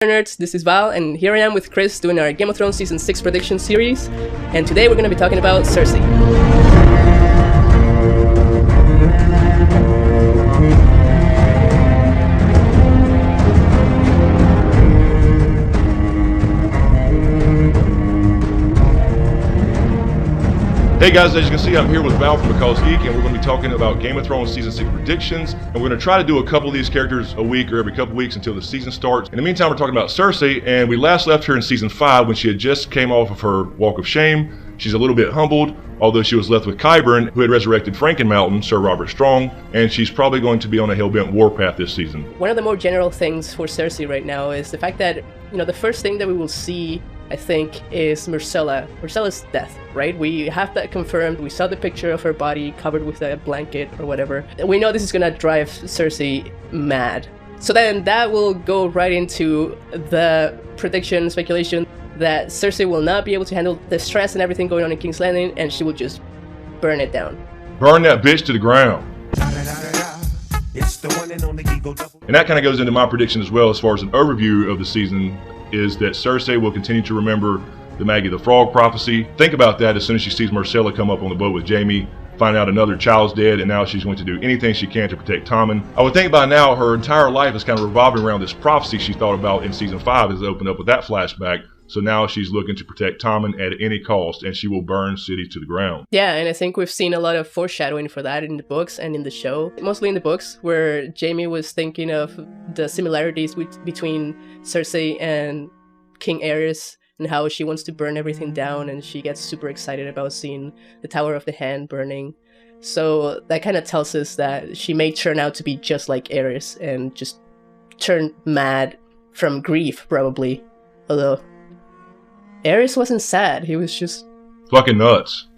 Nerds, this is Val, and here I am with Chris doing our Game of Thrones Season 6 prediction series, and today we're going to be talking about Cersei. Hey guys, as you can see, I'm here with Val from Because Geek, and we're going to be talking about Game of Thrones Season 6 predictions, and we're going to try to do a couple of these characters a week or every couple of weeks until the season starts. In the meantime, we're talking about Cersei, and we last left her in Season 5 when she had just came off of her Walk of Shame. She's a little bit humbled, although she was left with Qyburn, who had resurrected Frankenmountain, Sir Robert Strong, and she's probably going to be on a hell-bent warpath this season. One of the more general things for Cersei right now is the fact that, the first thing that we will see, I think, is Myrcella's death, right? We have that confirmed. We saw the picture of her body covered with a blanket or whatever. We know this is gonna drive Cersei mad. So then that will go right into the prediction, speculation, that Cersei will not be able to handle the stress and everything going on in King's Landing, and she will just burn it down. Burn that bitch to the ground. And that kind of goes into my prediction as well, as far as an overview of the season, is that Cersei will continue to remember the Maggie the Frog prophecy. Think about that as soon as she sees Myrcella come up on the boat with Jaime, find out another child's dead, and now she's going to do anything she can to protect Tommen. I would think by now her entire life is kind of revolving around this prophecy she thought about in Season 5 as it opened up with that flashback. So now she's looking to protect Tommen at any cost, and she will burn cities to the ground. Yeah, and I think we've seen a lot of foreshadowing for that in the books and in the show. Mostly in the books, where Jaime was thinking of the similarities between Cersei and King Aerys, and how she wants to burn everything down, and she gets super excited about seeing the Tower of the Hand burning. So that kind of tells us that she may turn out to be just like Aerys, and just turn mad from grief, probably. Although Aerys wasn't sad, he was just fucking nuts.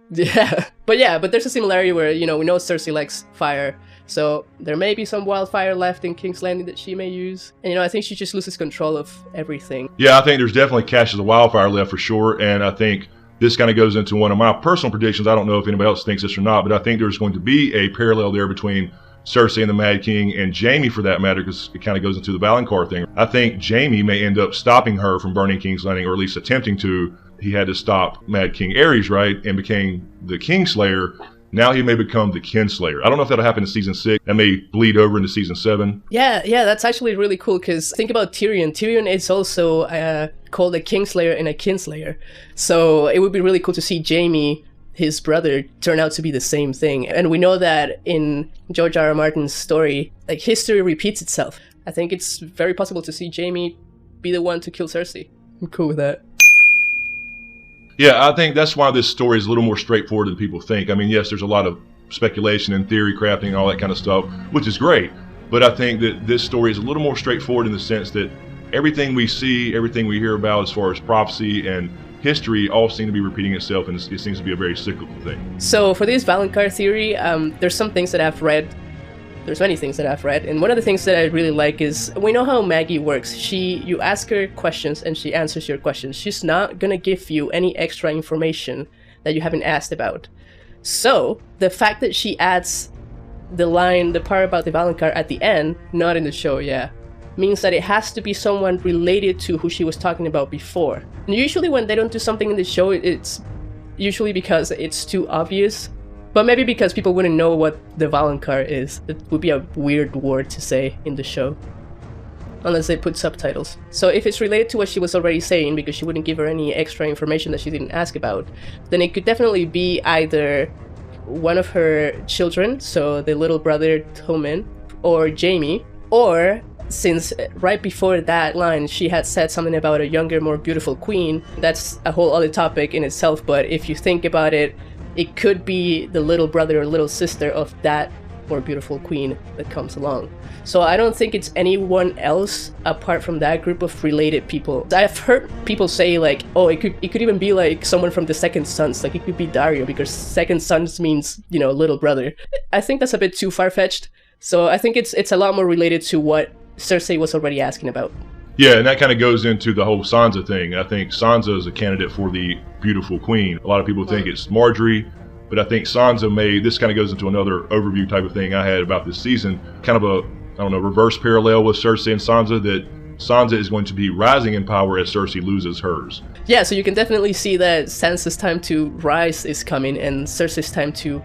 Yeah, but there's a similarity where, we know Cersei likes fire, so there may be some wildfire left in King's Landing that she may use. And, I think she just loses control of everything. Yeah, I think there's definitely caches of wildfire left for sure, and I think this kind of goes into one of my personal predictions. I don't know if anybody else thinks this or not, but I think there's going to be a parallel there between Cersei and the Mad King, and Jaime for that matter, because it kind of goes into the Valonqar thing. I think Jaime may end up stopping her from burning King's Landing, or at least attempting to. He had to stop Mad King Aerys, right, and became the Kingslayer. Now he may become the Kinslayer. I don't know if that'll happen in Season 6. That may bleed over into Season 7. Yeah, that's actually really cool, because think about Tyrion. Tyrion is also called a Kingslayer and a Kinslayer. So it would be really cool to see Jaime, his brother, turn out to be the same thing. And we know that in George R.R. Martin's story, history repeats itself. I think it's very possible to see Jaime be the one to kill Cersei. I'm cool with that. Yeah, I think that's why this story is a little more straightforward than people think. I mean, yes, there's a lot of speculation and theory crafting and all that kind of stuff, which is great. But I think that this story is a little more straightforward in the sense that everything we see, everything we hear about as far as prophecy and history all seem to be repeating itself, and it seems to be a very cyclical thing. So for this Valonqar theory, there's some things that I've read. There's many things that I've read, and one of the things that I really like is, we know how Maggie works. You ask her questions and she answers your questions. She's not gonna give you any extra information that you haven't asked about. So the fact that she adds the part about the Valonqar at the end, not in the show, means that it has to be someone related to who she was talking about before. And usually when they don't do something in the show, it's usually because it's too obvious. But maybe because people wouldn't know what the Valonqar is. It would be a weird word to say in the show, unless they put subtitles. So if it's related to what she was already saying, because she wouldn't give her any extra information that she didn't ask about, then it could definitely be either one of her children, so the little brother Tommen, or Jaime, or, since right before that line she had said something about a younger, more beautiful queen. That's a whole other topic in itself, but if you think about it, it could be the little brother or little sister of that more beautiful queen that comes along. So I don't think it's anyone else apart from that group of related people. I've heard people say it could even be someone from the Second Sons, it could be Dario, because Second Sons means, little brother. I think that's a bit too far-fetched. So I think it's a lot more related to what Cersei was already asking about. Yeah, and that kind of goes into the whole Sansa thing. I think Sansa is a candidate for the beautiful queen. A lot of people think it's Marjorie, but I think Sansa this kind of goes into another overview type of thing I had about this season. Kind of a, reverse parallel with Cersei and Sansa, that Sansa is going to be rising in power as Cersei loses hers. Yeah, so you can definitely see that Sansa's time to rise is coming and Cersei's time to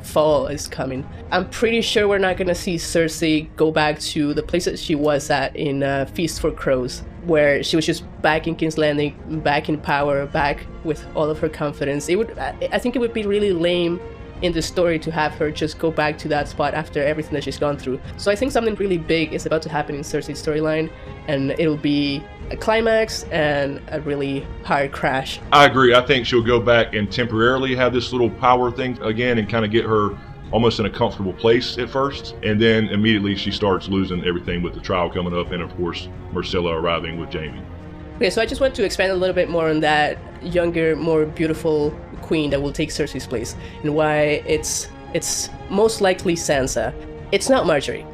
fall is coming. I'm pretty sure we're not gonna see Cersei go back to the place that she was at in Feast for Crows, where she was just back in King's Landing, back in power, back with all of her confidence. I think it would be really lame in the story to have her just go back to that spot after everything that she's gone through. So I think something really big is about to happen in Cersei's storyline, and it'll be a climax and a really hard crash. I agree. I think she'll go back and temporarily have this little power thing again and kind of get her almost in a comfortable place at first, and then immediately she starts losing everything with the trial coming up and of course Myrcella arriving with Jaime. Okay, so I just want to expand a little bit more on that younger, more beautiful queen that will take Cersei's place and why it's most likely Sansa. It's not Marjorie.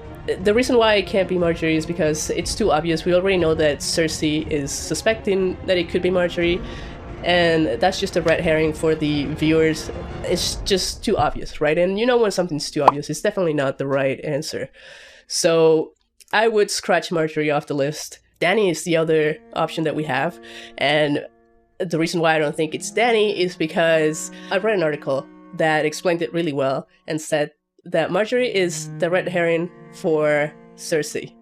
The reason why it can't be Marjorie is because it's too obvious. We already know that Cersei is suspecting that it could be Marjorie, and that's just a red herring for the viewers. It's just too obvious, right? And you know when something's too obvious, it's definitely not the right answer. So I would scratch Marjorie off the list. Dany is the other option that we have, and the reason why I don't think it's Dany is because I read an article that explained it really well and said that Marjorie is the red herring for Cersei,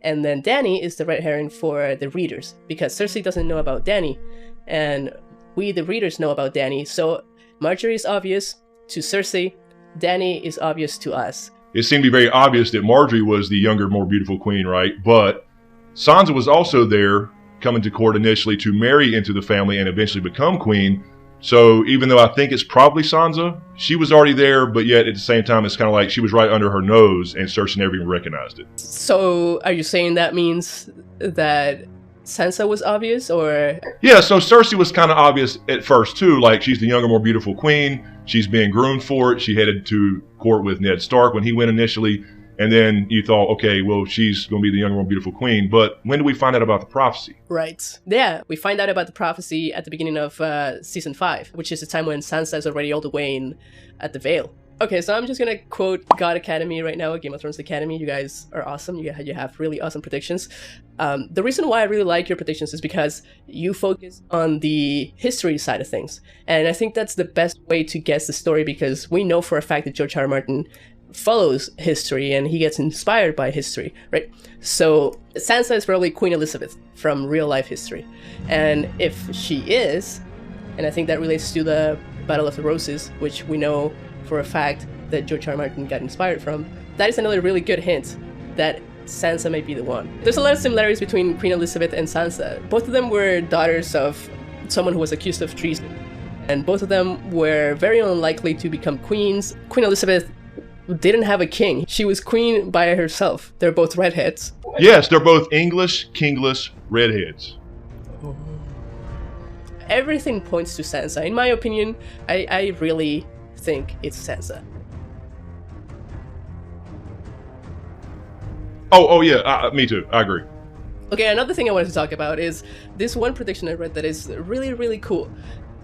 and then Dany is the red herring for the readers, because Cersei doesn't know about Dany, and we, the readers, know about Dany. So Marjorie is obvious to Cersei, Dany is obvious to us. It seemed to be very obvious that Marjorie was the younger, more beautiful queen, right? But Sansa was also there, coming to court initially to marry into the family and eventually become queen. So even though I think it's probably Sansa, she was already there, but yet at the same time, it's kind of like she was right under her nose and Cersei never even recognized it. So are you saying that means that Sansa was obvious, or? Yeah, so Cersei was kind of obvious at first too. Like, she's the younger, more beautiful queen. She's being groomed for it. She headed to court with Ned Stark when he went initially. And then you thought, okay, well, she's going to be the younger, more beautiful queen. But when do we find out about the prophecy? Right. Yeah, we find out about the prophecy at the beginning of season 5, which is the time when Sansa is already all the way in at the Vale. Okay, so I'm just going to quote God Academy right now, Game of Thrones Academy. You guys are awesome. You have really awesome predictions. The reason why I really like your predictions is because you focus on the history side of things. And I think that's the best way to guess the story, because we know for a fact that George R. R. Martin follows history and he gets inspired by history, right? So Sansa is probably Queen Elizabeth from real life history. And if she is, and I think that relates to the Battle of the Roses, which we know for a fact that George R. R. Martin got inspired from, that is another really good hint that Sansa may be the one. There's a lot of similarities between Queen Elizabeth and Sansa. Both of them were daughters of someone who was accused of treason, and both of them were very unlikely to become queens. Queen Elizabeth didn't have a king. She was queen by herself. They're both redheads. Yes, they're both English, kingless redheads. Everything points to Sansa. In my opinion, I really think it's Sansa. Oh yeah, me too. I agree. Okay, another thing I wanted to talk about is this one prediction I read that is really, really cool.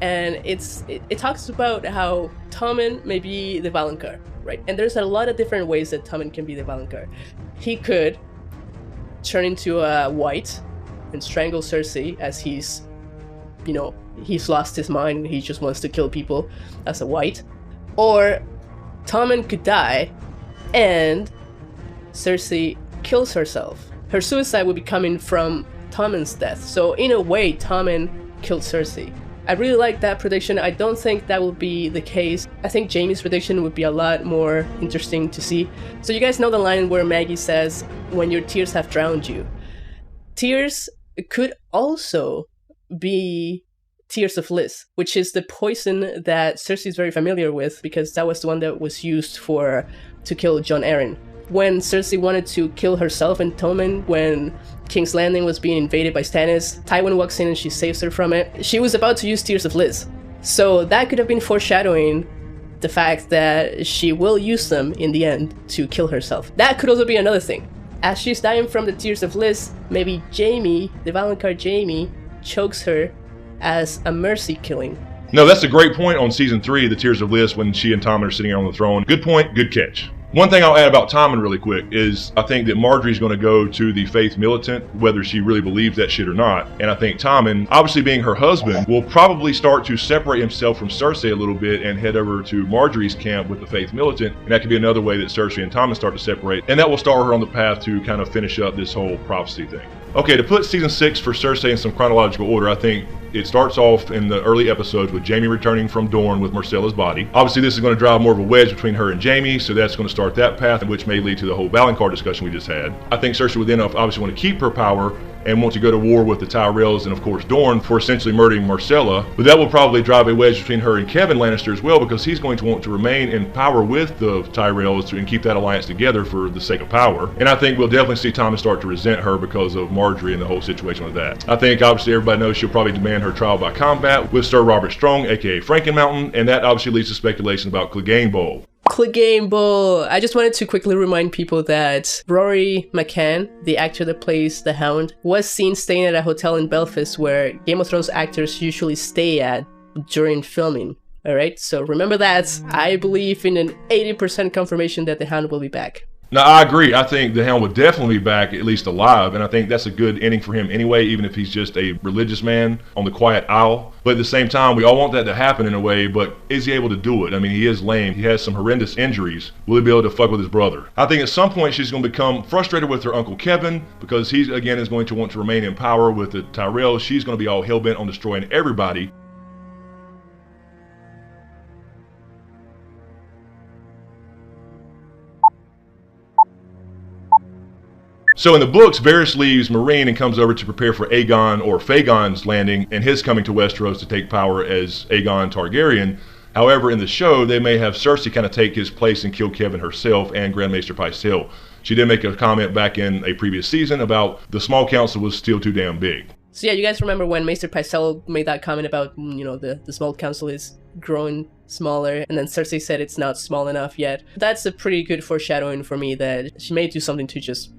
And it talks about how Tommen may be the Valonqar, right? And there's a lot of different ways that Tommen can be the Valonqar. He could turn into a white and strangle Cersei as he's lost his mind and he just wants to kill people as a white. Or Tommen could die and Cersei kills herself. Her suicide would be coming from Tommen's death. So in a way, Tommen killed Cersei. I really like that prediction. I don't think that will be the case. I think Jaime's prediction would be a lot more interesting to see. So you guys know the line where Maggie says, "When your tears have drowned you." Tears could also be tears of Lys, which is the poison that Cersei is very familiar with, because that was the one that was used to kill Jon Arryn. When Cersei wanted to kill herself and Tommen when King's Landing was being invaded by Stannis, Tywin walks in and she saves her from it. She was about to use Tears of Lys. So that could have been foreshadowing the fact that she will use them in the end to kill herself. That could also be another thing. As she's dying from the Tears of Lys, maybe Jaime, the Valonqar Jaime, chokes her as a mercy killing. No, that's a great point on season 3, the Tears of Lys, when she and Tommen are sitting on the throne. Good point, good catch. One thing I'll add about Tommen really quick is I think that Marjorie's going to go to the Faith Militant, whether she really believes that shit or not. And I think Tommen, obviously being her husband, will probably start to separate himself from Cersei a little bit and head over to Marjorie's camp with the Faith Militant. And that could be another way that Cersei and Tommen start to separate. And that will start her on the path to kind of finish up this whole prophecy thing. Okay, to put season 6 for Cersei in some chronological order, I think it starts off in the early episodes with Jaime returning from Dorne with Myrcella's body. Obviously, this is going to drive more of a wedge between her and Jaime, so that's going to start that path, which may lead to the whole Valonqar discussion we just had. I think Cersei would then obviously want to keep her power and want to go to war with the Tyrells and, of course, Dorne for essentially murdering Myrcella. But that will probably drive a wedge between her and Kevan Lannister as well, because he's going to want to remain in power with the Tyrells and keep that alliance together for the sake of power. And I think we'll definitely see Tommen start to resent her because of Marjorie and the whole situation with that. I think, obviously, everybody knows she'll probably demand her trial by combat with Sir Robert Strong, aka Frankenmountain, and that obviously leads to speculation about Clegane Bowl. Clegane Bowl. I just wanted to quickly remind people that Rory McCann, the actor that plays the Hound, was seen staying at a hotel in Belfast where Game of Thrones actors usually stay at during filming. Alright, so remember that. I believe in an 80% confirmation that the Hound will be back. Now, I agree. I think the Hound would definitely be back, at least alive, and I think that's a good ending for him anyway, even if he's just a religious man on the Quiet Isle. But at the same time, we all want that to happen in a way, but is he able to do it? I mean, he is lame. He has some horrendous injuries. Will he be able to fuck with his brother? I think at some point she's going to become frustrated with her Uncle Kevan, because he, again, is going to want to remain in power with the Tyrells. She's going to be all hell-bent on destroying everybody. So in the books, Varys leaves Meereen and comes over to prepare for Aegon or Fagon's landing and his coming to Westeros to take power as Aegon Targaryen. However, in the show, they may have Cersei kind of take his place and kill Kevan herself and Grand Maester Pycelle. She did make a comment back in a previous season about the small council was still too damn big. So yeah, you guys remember when Maester Pycelle made that comment about, you know, the small council is growing smaller, and then Cersei said it's not small enough yet. That's a pretty good foreshadowing for me that she may do something to just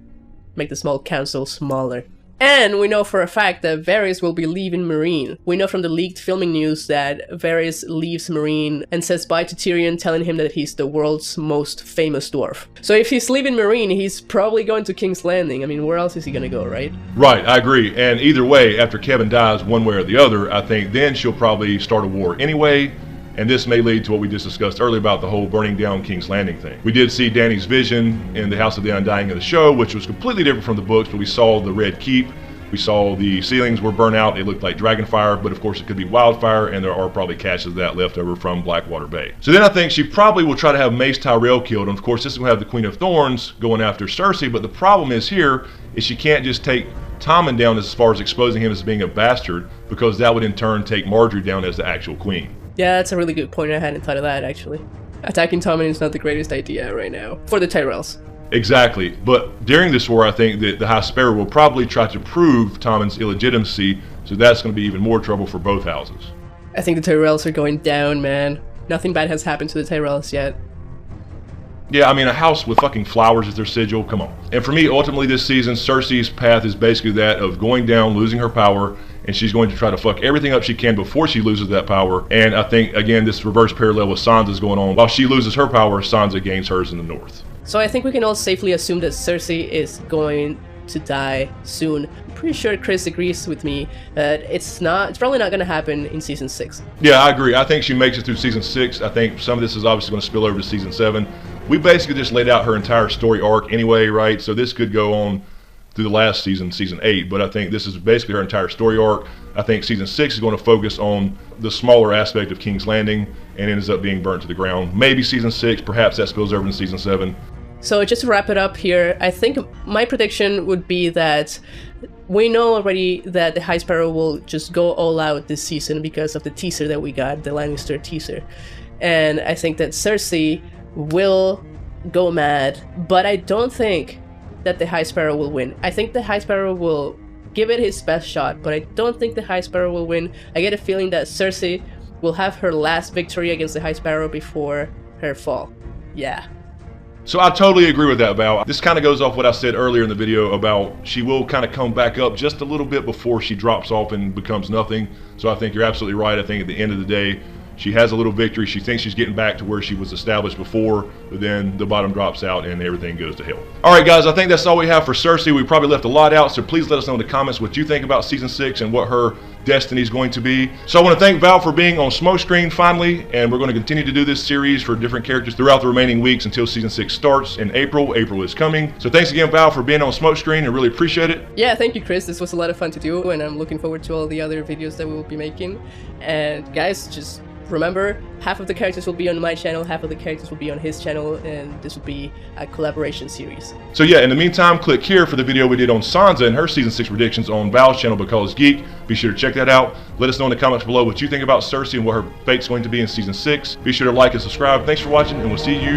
make the small council smaller. And we know for a fact that Varys will be leaving Meereen. We know from the leaked filming news that Varys leaves Meereen and says bye to Tyrion, telling him that he's the world's most famous dwarf. So if he's leaving Meereen, he's probably going to King's Landing. I mean, where else is he gonna go, right? Right, I agree. And either way, after Kevan dies one way or the other, I think then she'll probably start a war anyway. And this may lead to what we just discussed earlier about the whole burning down King's Landing thing. We did see Dany's vision in the House of the Undying in the show, which was completely different from the books, but we saw the Red Keep. We saw the ceilings were burnt out. It looked like dragon fire, but of course it could be wildfire, and there are probably caches of that left over from Blackwater Bay. So then I think she probably will try to have Mace Tyrell killed, and of course this is going to have the Queen of Thorns going after Cersei, but the problem is here is she can't just take Tommen down as far as exposing him as being a bastard, because that would in turn take Marjorie down as the actual queen. Yeah, that's a really good point. I hadn't thought of that, actually. Attacking Tommen is not the greatest idea right now. For the Tyrells. Exactly. But during this war, I think that the High Sparrow will probably try to prove Tommen's illegitimacy, so that's going to be even more trouble for both houses. I think the Tyrells are going down, man. Nothing bad has happened to the Tyrells yet. Yeah, I mean, a house with fucking flowers as their sigil, come on. And for me, ultimately this season, Cersei's path is basically that of going down, losing her power, and she's going to try to fuck everything up she can before she loses that power. And I think, again, this reverse parallel with Sansa's going on. While she loses her power, Sansa gains hers in the north. So I think we can all safely assume that Cersei is going to die soon. I'm pretty sure Chris agrees with me that it's probably not going to happen in season 6. Yeah, I agree. I think she makes it through season 6. I think some of this is obviously going to spill over to season 7. We basically just laid out her entire story arc anyway, right? So this could go on through the last season, season 8, but I think this is basically her entire story arc. I think season 6 is going to focus on the smaller aspect of King's Landing and ends up being burnt to the ground. Maybe season 6, perhaps that spills over into season 7. So just to wrap it up here, I think my prediction would be that we know already that the High Sparrow will just go all out this season because of the teaser that we got, the Lannister teaser. And I think that Cersei will go mad, but I don't think that the High Sparrow will win. I think the High Sparrow will give it his best shot, but I don't think the High Sparrow will win. I get a feeling that Cersei will have her last victory against the High Sparrow before her fall. Yeah. So I totally agree with that, Val. This kind of goes off what I said earlier in the video about she will kind of come back up just a little bit before she drops off and becomes nothing. So I think you're absolutely right. I think at the end of the day, She has a little victory. She thinks she's getting back to where she was established before, but then the bottom drops out and everything goes to hell. All right, guys, I think that's all we have for Cersei. We probably left a lot out, so please let us know in the comments what you think about season 6 and what her destiny is going to be. So I want to thank Val for being on Smokescreen finally, and we're going to continue to do this series for different characters throughout the remaining weeks until season 6 starts in April. April is coming. So thanks again, Val, for being on Smokescreen. I really appreciate it. Yeah, thank you, Chris. This was a lot of fun to do, and I'm looking forward to all the other videos that we will be making. And guys, just remember, half of the characters will be on my channel, half of the characters will be on his channel, and this will be a collaboration series. So yeah, in the meantime, click here for the video we did on Sansa and her season 6 predictions on Val's channel, Because Geek. Be sure to check that out. Let us know in the comments below what you think about Cersei and what her fate's going to be in season 6. Be sure to like and subscribe. Thanks for watching, and we'll see you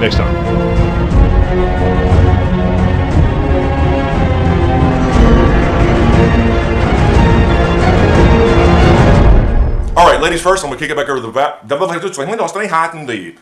next time. All right, ladies first, I'm going to kick it back over to the...